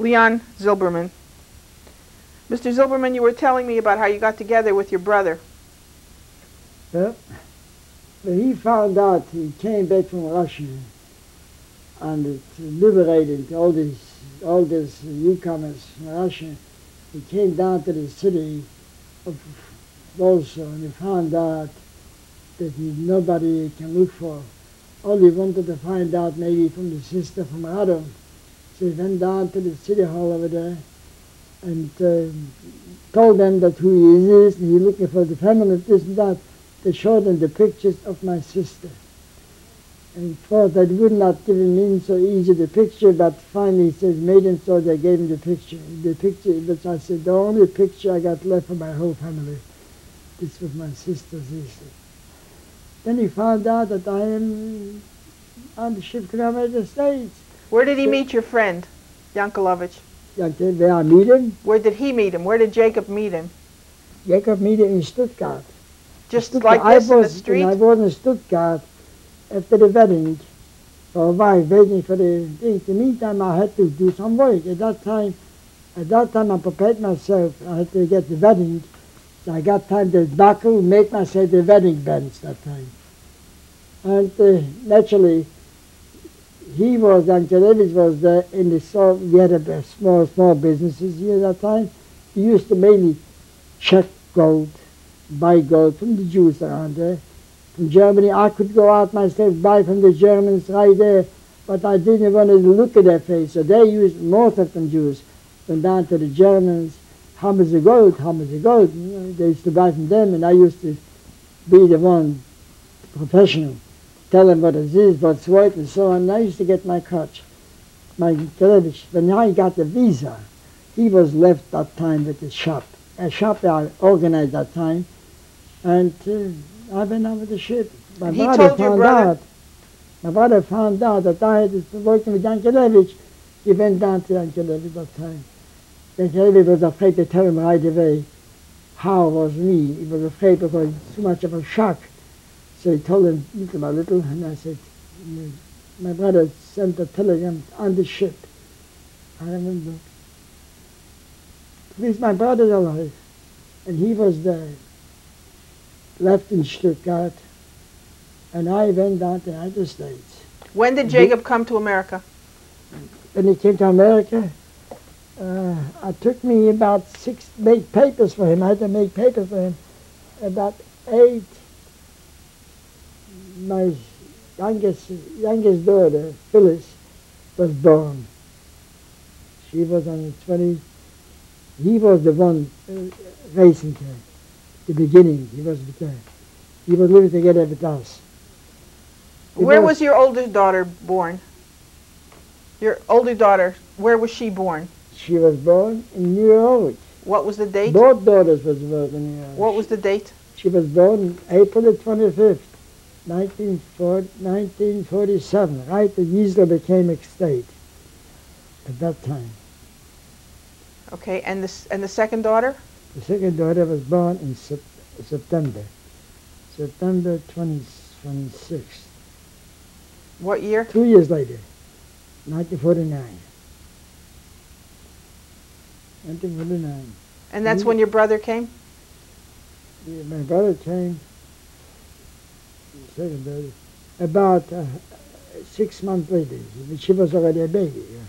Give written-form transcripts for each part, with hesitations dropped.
Leon Zylberman. Mr. Zylberman, you were telling me about how you got together with your brother. Well, when he found out, he came back from Russia and it liberated all these newcomers from Russia. He came down to the city of Warsaw and he found out that nobody can look for. All he wanted to find out maybe from the sister from Adam. So he went down to the city hall over there and told them that who he is, and he's looking for the family, this and that. They showed him the pictures of my sister. And he thought that would not give him in so easy the picture, but finally he says, made him so they gave him the picture. The picture, which I said, the only picture I got left for my whole family. This was my sister's sister. Then he found out that I am on the ship coming out of the States. Where did he meet your friend, Yankelovich? Where I meet him? Where did he meet him? Where did Jacob meet him? Jacob meet him in Stuttgart. Just like this in the street? I was in Stuttgart after the wedding for a while, waiting for the thing. In the meantime, I had to do some work. At that time, I prepared myself. I had to get the wedding. So I got time to buckle, make myself the wedding bands that time. And naturally, Yankelevich was there in the store. We had a small businesses here that time. We used to mainly check gold, buy gold from the Jews around there. From Germany, I could go out myself, buy from the Germans right there, but I didn't want to look at their face. So they used, most of them Jews, went down to the Germans, how much of gold, how much of gold. You know, they used to buy from them, and I used to be the one professional, tell them what it is, what's worth, and so on. And I used to get my cut. My Yankelevich, when I got the visa, he was left that time with the shop. A shop I organized that time, and I went on with the ship. My brother found out that I had working with Yankelevich. He went down to Yankelevich that time. Yankelevich was afraid to tell him right away how it was me. He was afraid because it's too much of a shock. So he told him little by little, and I said, my brother sent a telegram on the ship. I remember. At least my brother's alive. And he was there, left in Stuttgart, and I went down to the United States. When did Jacob come to America? When he came to America, it took me about 6 make papers for him. I had to make papers for him. About 8. My youngest daughter, Phyllis, was born. She was on the 20. He was the one raising her. The beginning, he was with her. He was living together with us. Where was your oldest daughter born? Your older daughter, where was she born? She was born in New York. What was the date? Both daughters was born in New York. What was the date? She was born April the 25th, 1947, right when Israel became a state at that time. Okay, and the second daughter? The second daughter was born in September 26th. What year? 2 years later, 1949. 1949. And that's when your brother came? Yeah, my brother came, second daughter, about 6 months later. She was already a baby. Yeah.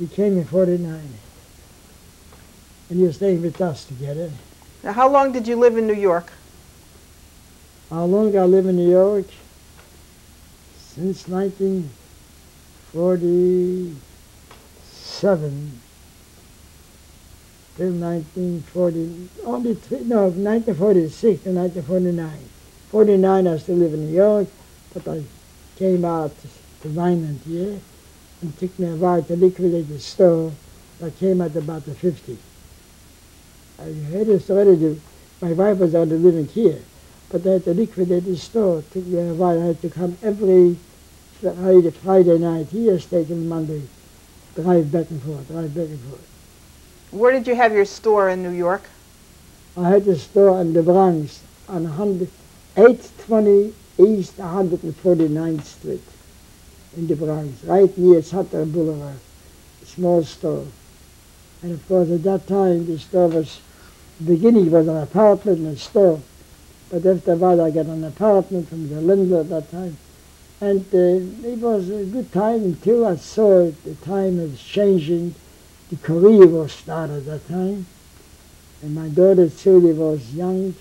He came in 49. And he was staying with us together. Now, how long did you live in New York? How long I live in New York? Since 1947 till 1940, 1946 to 1949. 49 I still live in New York, but I came out to Vineland here, and it took me a while to liquidate the store. I came at about the 50. I had this already, my wife was already living here, but I had to liquidate the store. It took me a while. I had to come every Friday night here, stay till Monday, drive back and forth. Where did you have your store in New York? I had a store in the Bronx on 820 East 149th Street in the Bronx, right near Sutter Boulevard. small store. And of course at that time the store was, the beginning was an apartment and a store. But after a while I got an apartment from the landlord at that time. And it was a good time until I saw the time was changing. The Korea war started at that time. And my daughter Sylvia was young.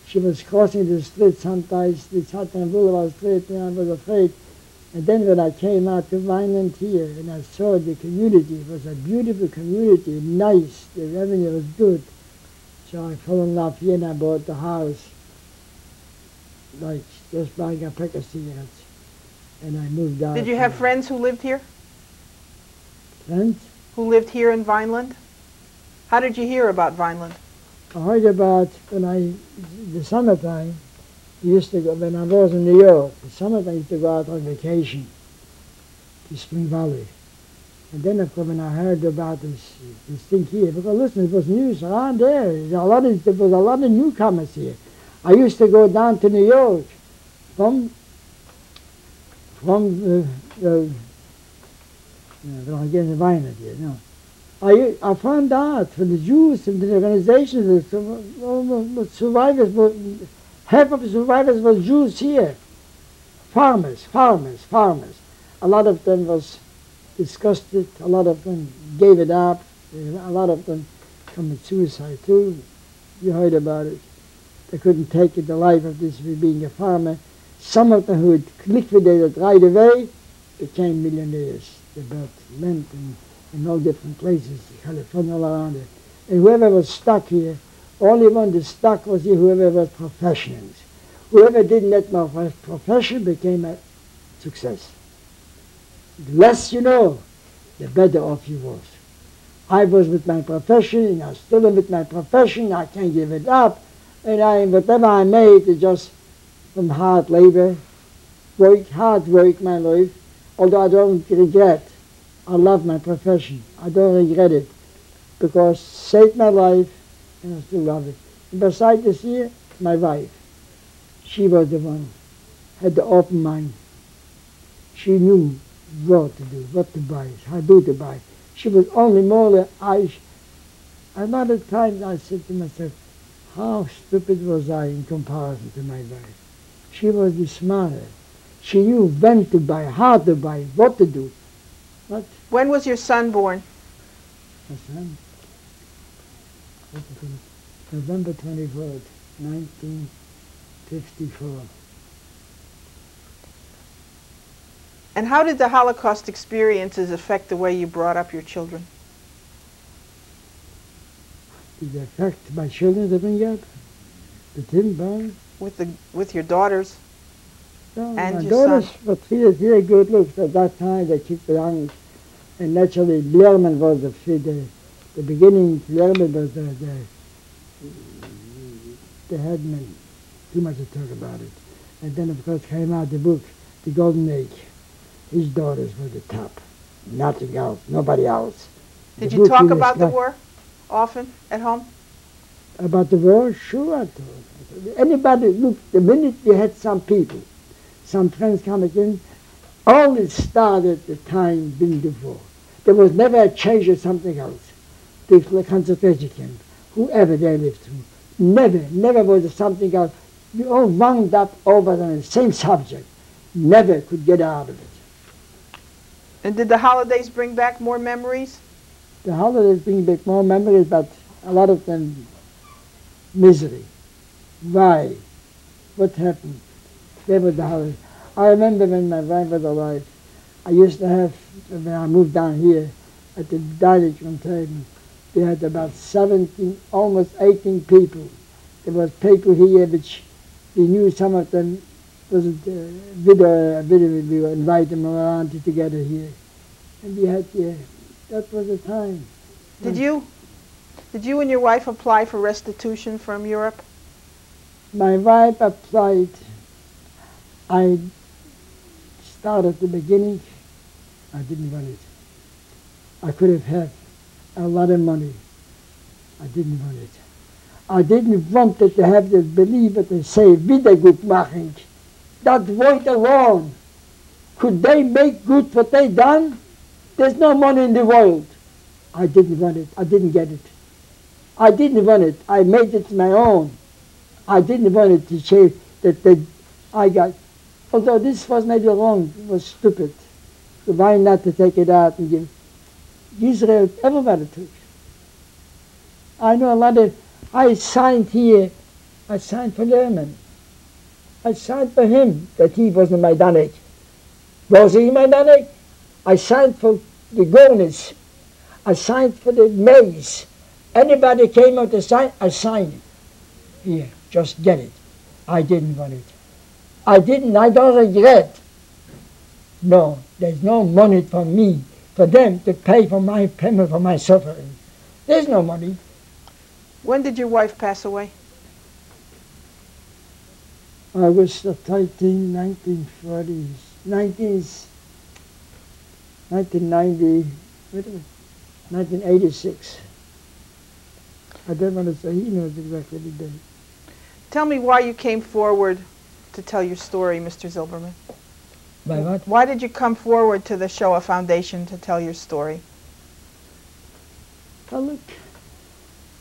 She was crossing the street sometimes, the Saturn Boulevard Street, and I was afraid. And then when I came out to Vineland here and I saw the community, it was a beautiful community, nice, the revenue was good. So I fell in love here and I bought the house, like just buying a pack of cigarettes. And I moved out. Did you have friends who lived here? Friends? Who lived here in Vineland? How did you hear about Vineland? I heard about when the summertime, used to go, when I was in New York, the summertime I used to go out on vacation to Spring Valley. And then of course when I heard about this thing here, because listen, it was news around there. There was a lot of newcomers here. I used to go down to New York from again in Vineland here, no. I found out from the Jews and the organizations that survivors, half of the survivors were Jews here. Farmers. A lot of them was disgusted, a lot of them gave it up, a lot of them committed suicide too. You heard about it. They couldn't take it, the life of this being a farmer. Some of them who had liquidated right away became millionaires. They built land in all different places, California, all around it. And whoever was stuck here, only one that stuck was here, whoever was professionals. Whoever didn't let my profession became a success. The less you know, the better off you was. I was with my profession, and I still am with my profession. I can't give it up. And whatever I made is just from hard labor, hard work, my life. Although I don't regret. I love my profession. I don't regret it because it saved my life and I still love it. And besides this here, my wife, she was the one, had the open mind. She knew what to do, what to buy, how to buy. She was only more than I. A lot of times I said to myself, how stupid was I in comparison to my wife. She was the smarter. She knew when to buy, how to buy, what to do. But when was your son born? my son, November 24th, 1954. And how did the Holocaust experiences affect the way you brought up your children? Did it affect my children to bring up? The Tim Brown? With your daughters No, and my your daughters son? were treated very good looks at that time. They kept young. And naturally, Zylberman was the beginning. Zylberman was the headman. Too much to talk about it. And then, of course, came out the book, The Golden Age. His daughters were the top. Nothing else. Nobody else. Did you talk about the war often at home? About the war? Sure, I told. Anybody, look, the minute we had some people, some friends coming in, all it started the time being the war. There was never a change or something else. The concentration camp, whoever they lived through, never was there something else. We all wound up over on the same subject. Never could get out of it. And did the holidays bring back more memories? The holidays bring back more memories, but a lot of them misery. Why? What happened? Where was the holidays? I remember when my wife was alive, I used to have, when I moved down here, at the dining room table, we had about 17, almost 18 people. There was people here which we knew some of them wasn't widow, we would invite them around together here. And we had, that was the time. Did you and your wife apply for restitution from Europe? My wife applied. I started at the beginning. I didn't want it. I could have had a lot of money. I didn't want it. I didn't want it to have the belief that they say Wiedergutmachung. That word alone. Could they make good what they done? There's no money in the world. I didn't want it. I didn't get it. I didn't want it. I made it my own. I didn't want it to say that I got. Although this was maybe wrong, it was stupid. Why not to take it out and give Israel, everybody took. I know a lot of, I signed here, I signed for Zylberman. I signed for him that he wasn't Maidanek. Was he Maidanek? I signed for the governors. I signed for the mayors. Anybody came out to sign, I signed it. Here, just get it. I didn't want it. I don't regret. No, there's no money for me, for them to pay for my payment for my suffering. There's no money. When did your wife pass away? August 13, 1940s, 1990, wait a minute, 1986. I don't want to say, he knows exactly the day. Tell me why you came forward to tell your story, Mr. Zylberman. By what? Why did you come forward to the Shoah Foundation to tell your story? Well, look,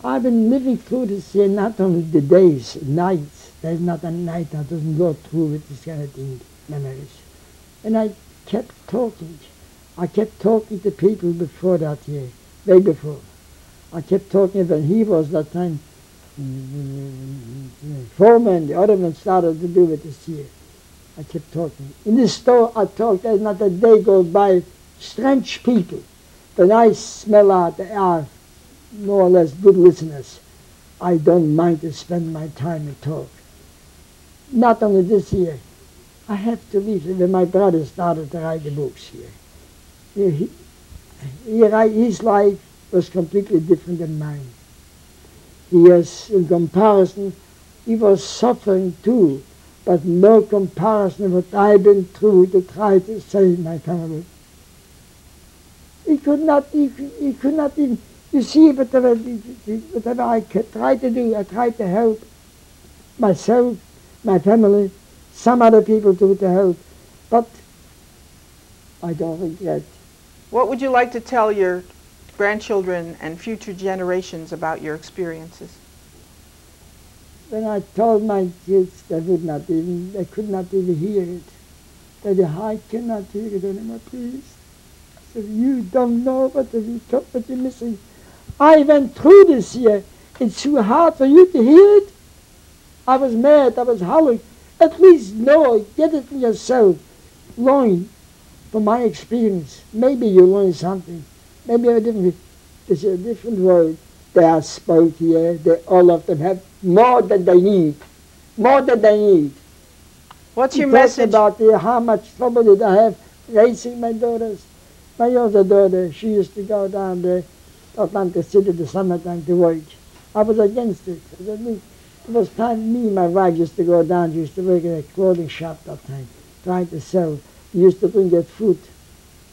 I've been living through this here, not only the days, nights. There's not a night that doesn't go through with this kind of thing, memories. And I kept talking. I kept talking to people before that year, way before. I kept talking when he was that time foreman, the other one started to do with this year. I kept talking. In the store I talked, there's not a day goes by, strange people. When I smell out, they are more or less good listeners. I don't mind to spend my time and talk. Not only this year, I have to leave when my brother started to write the books here. His life was completely different than mine. He has, in comparison, he was suffering too, but no comparison of what I've been through to try to save my family. He could not even, you see, whatever I tried to do, I tried to help myself, my family, some other people too to help, but I don't regret. What would you like to tell your grandchildren and future generations about your experiences? When I told my kids, they could not even hear it. They said, I cannot hear it anymore, please. I said, you don't know what you're missing. I went through this year. It's too hard for you to hear it. I was mad, I was howling. At least know it, get it in yourself. Learn from my experience. Maybe you learn something. Maybe there's a different word. They are spoiled here. All of them have more than they need. More than they need. What's your message? About how much trouble did I have raising my daughters. My other daughter, she used to go down there, Atlantic City, the summertime to work. I was against it. It was time me and my wife used to go down. She used to work in a clothing shop that time, trying to sell. We used to bring that fruit,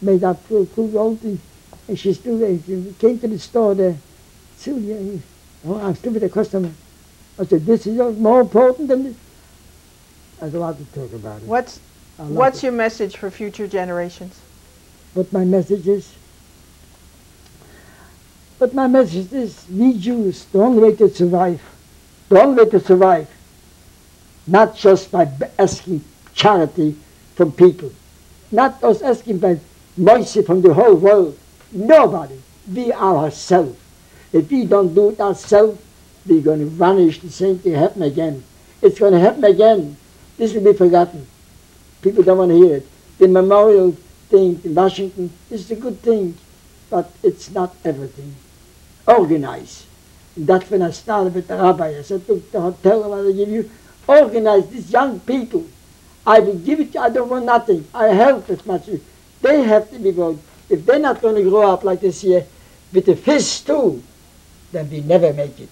made up fruit, all things. And she still came to the store there. Sylvia, I'm still with a customer. I said, this is more important than this. I don't want to talk about it. What's your message for future generations? What my message is? What my message is, we Jews, the only way to survive, not just by asking charity from people, not us asking by mercy from the whole world, nobody, we ourselves. If we don't do it ourselves, we're going to vanish, the same thing happen again. It's going to happen again. This will be forgotten. People don't want to hear it. The memorial thing in Washington is a good thing, but it's not everything. Organize. And that's when I started with the rabbi. I said, look, the hotel I want to give you, organize these young people. I will give it, I don't want nothing. I help as much. They have to be voted. If they're not going to grow up like this here, with the fist too, then we never make it.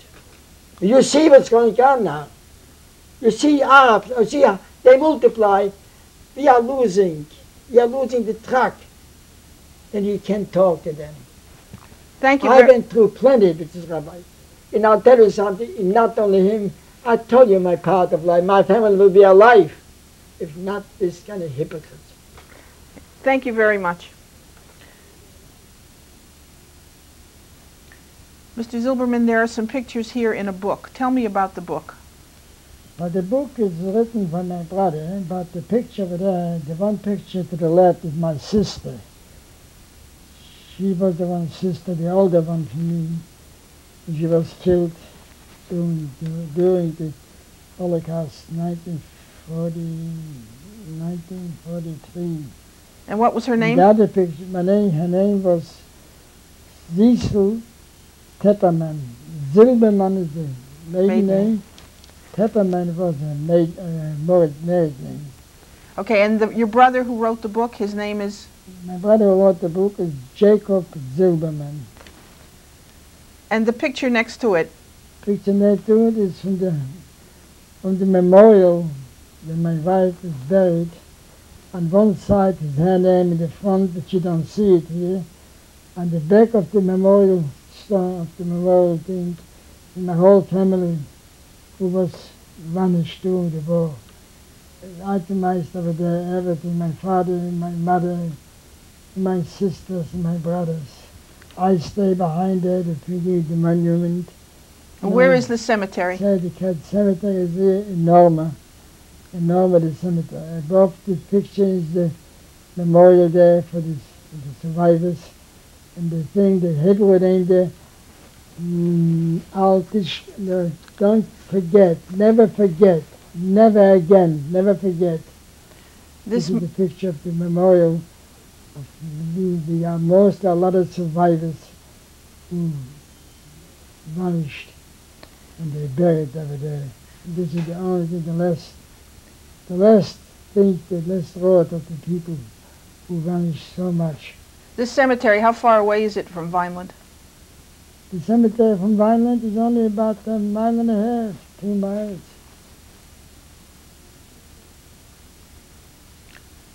You see what's going on now. You see Arabs, you see they multiply. We are losing the track. And you can't talk to them. Thank you. I went through plenty with this rabbi. And I'll tell you something, not only him, I told you my part of life. My family will be alive, if not this kind of hypocrites. Thank you very much. Mr. Zylberman, there are some pictures here in a book. Tell me about the book. But the book is written by my brother, but the picture over there, the one picture to the left is my sister. She was the one sister, the older one from me. She was killed during the Holocaust, 1943. And what was her name? The other picture, her name was Zylberman. Zylberman is the maiden name. Pepperman was a married name. Okay, and your brother who wrote the book, his name is? My brother who wrote the book is Jacob Zylberman. And the picture next to it? Picture next to it is from the memorial where my wife is buried. On one side is her name in the front, but you don't see it here. On the back of the memorial stone, of the memorial thing, my whole family who was vanished during the war. Itemized over there, everything, my father, my mother, my sisters, and my brothers. I stay behind there to create the monument. And where is the cemetery? The cemetery is here in Norma. In Norma, the cemetery. Above the picture is the memorial there for the survivors. And the thing, the headwood ain't there. Don't forget, never forget, never again, never forget. This is the picture of the memorial of a lot of survivors who vanished and they buried over there. This is the only thing, the last word of the people who vanished so much. This cemetery, how far away is it from Vineland? The cemetery from Vineland is only about a mile and a half, 2 miles.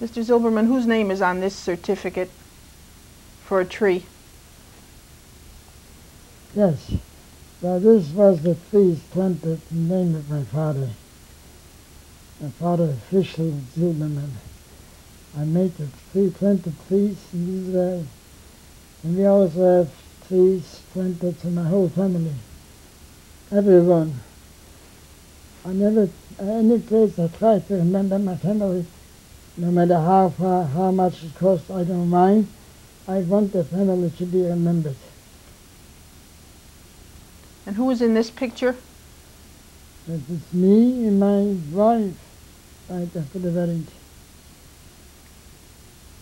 Mr. Zylberman, whose name is on this certificate for a tree? Yes. Well, this was the trees planted in the name of my father. My father, official Zylberman. I made the planted trees in Israel. And we also have trees planted for my whole family. Everyone. Any place I try to remember my family, no matter how much it costs, I don't mind. I want the family to be remembered. And who was in this picture? That is me and my wife right after the wedding.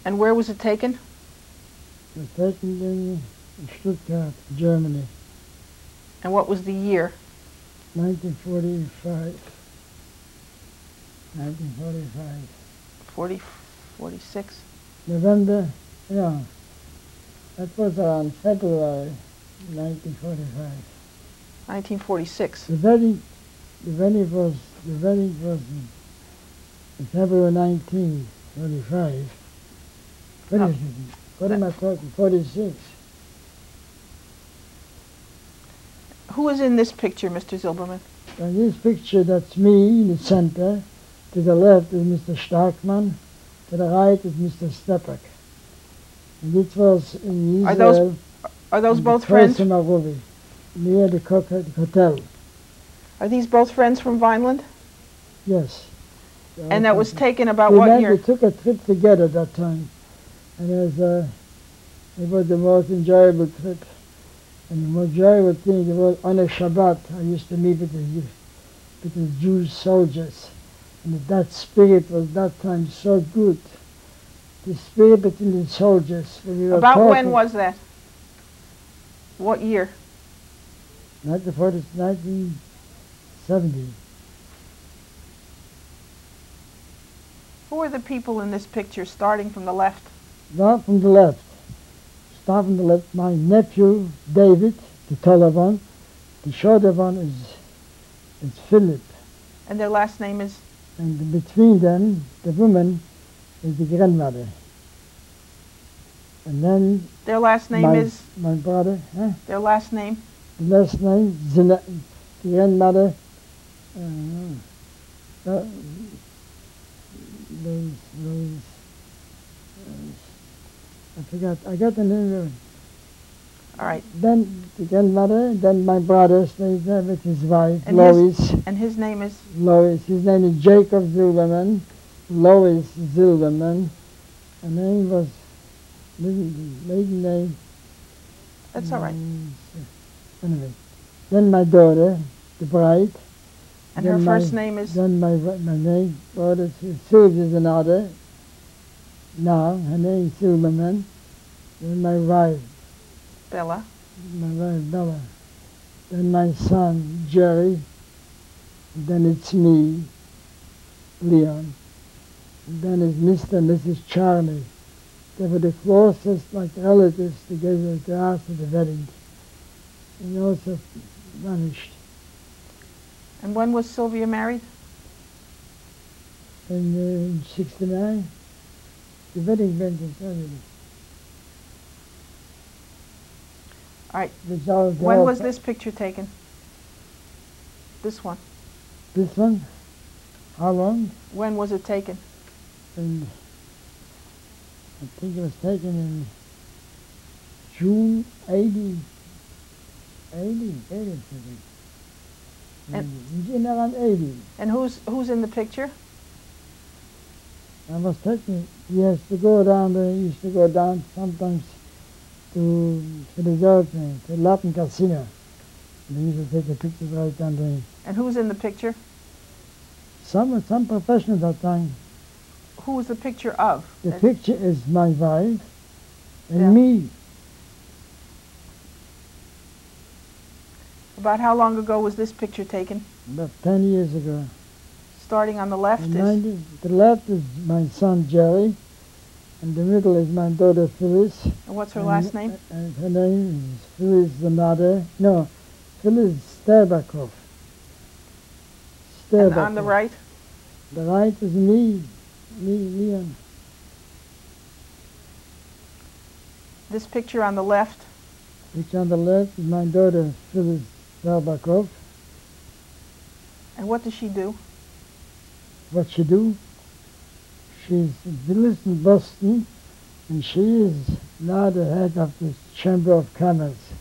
And where was it taken? It was taken in Stuttgart, Germany. And what was the year? 1945. 1945. 46? November, yeah. That was on February 1945. 1946. The wedding was in February 1945. What am I talking? 46. Who was in this picture, Mr. Zylberman? In this picture, that's me in the center. To the left is Mr. Starkman. To the right is Mr. Stepek. And this was in Israel. Are those both friends? Near the hotel. Are these both friends from Vineland? Yes. And that was taken about what year? We took a trip together that time. And it was the most enjoyable trip. And the most enjoyable thing was on a Shabbat, I used to meet with the Jewish soldiers. And that spirit was that time so good. The spirit between the soldiers. About when was that? What year? 1970. Who are the people in this picture, starting from the left? Not from the left. Start from the left. My nephew, David, the taller one. The shorter one is Philip. And their last name is? And between them, the woman is the grandmother. And then their last name is? My brother. Huh? Their last name? The last name, the grandmother. I forgot. I got the name of it. All right. Then the grandmother, then my brother stayed there with his wife, And Lois. And his name is? Lois. His name is Jacob Zylberman. Lois Zylberman. And name was, maiden name. That's all right. Anyway. Then my daughter, the bride. And her first name is? Then my name, daughter, Sylvia's another. Now, her name is Zylberman. Then my wife. Bella. My wife, Bella. Then my son, Jerry. And then it's me, Leon. And then it's Mr. and Mrs. Charlie. They were the closest, like, relatives together after the wedding. And they also vanished. And when was Sylvia married? In 69. The wedding went in Saturday. All right. When was this picture taken? This one. This one? How long? When was it taken? And I think it was taken in June 80 something. In around 80. And who's in the picture? I was taking, he has to go down there, he used to go down sometimes to the Zylberman, to Latin Casino. And he used to take the pictures right down there. And who's in the picture? Some professionals at that time. Who was the picture of? The picture is my wife and Yeah. me. About how long ago was this picture taken? About 10 years ago. Starting on the left is? The left is my son Jerry, and the middle is my daughter Phyllis. And what's her last name? And her name is Phyllis, the mother. No, Phyllis Sterbakov. And on the right? The right is me, Leon. This picture on the left? Which on the left is my daughter Phyllis Sterbakov. And what does she do? What she do? She's lives in Boston, and she is now the head of the Chamber of Commerce.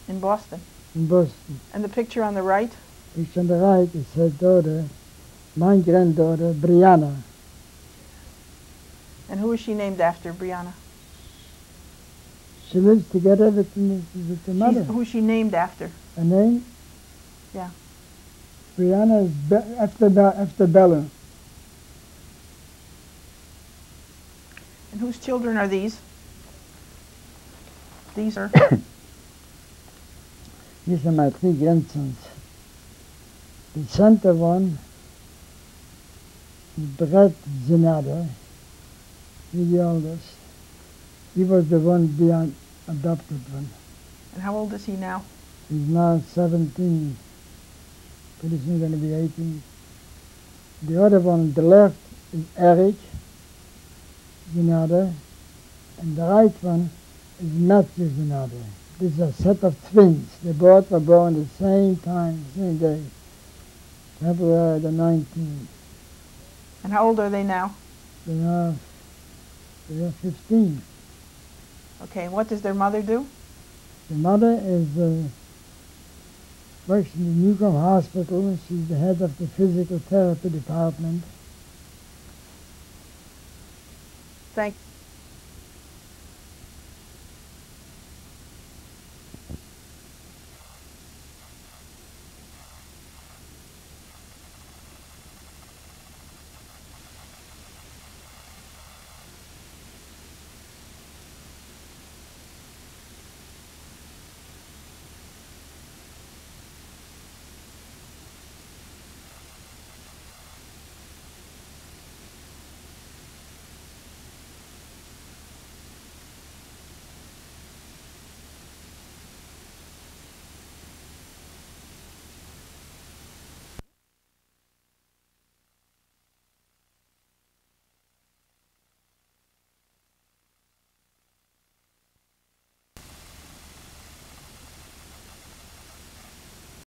In Boston? In Boston. And the picture on the right? Which on the right is her daughter, my granddaughter, Brianna. And who is she named after, Brianna? She lives together with the mother. Who is she named after? Her name? Yeah. Brianna is after Bella. And whose children are these? These are? These are my 3 grandsons. The center one is Brett Zinada, he's the oldest. He was the one beyond adopted one. And how old is he now? He's now 17. Pretty soon going to be 18. The other one on the left is Eric Zinada, and the right one is Matthew Zinada. This is a set of twins. They both were born at the same time, same day, February the 19th. And how old are they now? They are 15. Okay, and what does their mother do? The mother is works in the Newcomb Hospital. She's the head of the physical therapy department. Thank you.